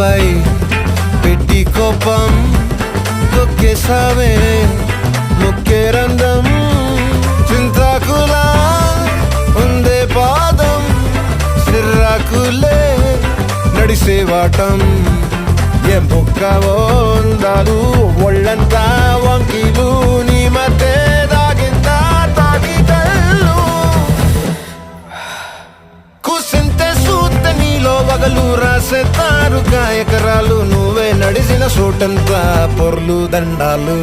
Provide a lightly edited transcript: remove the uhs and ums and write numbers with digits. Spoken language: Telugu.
నాపై పెట్టి కోపం తొక్కేసావే ముక్కే రంధ్రం చింతాకులా ఉందే పాదం సిర్రాకులే నడిసేవాటం ఏం బొక్కవో అందాలు ఒళ్ళంతా వంకీలు నీ మధ్య దాగిందా తాగి కళ్ళు కూసింతే సూత నీలో వగలు రాసేతారుగా ఎకరాలు నువ్వే నడిసిన చోటంతా పొర్లు దండాలు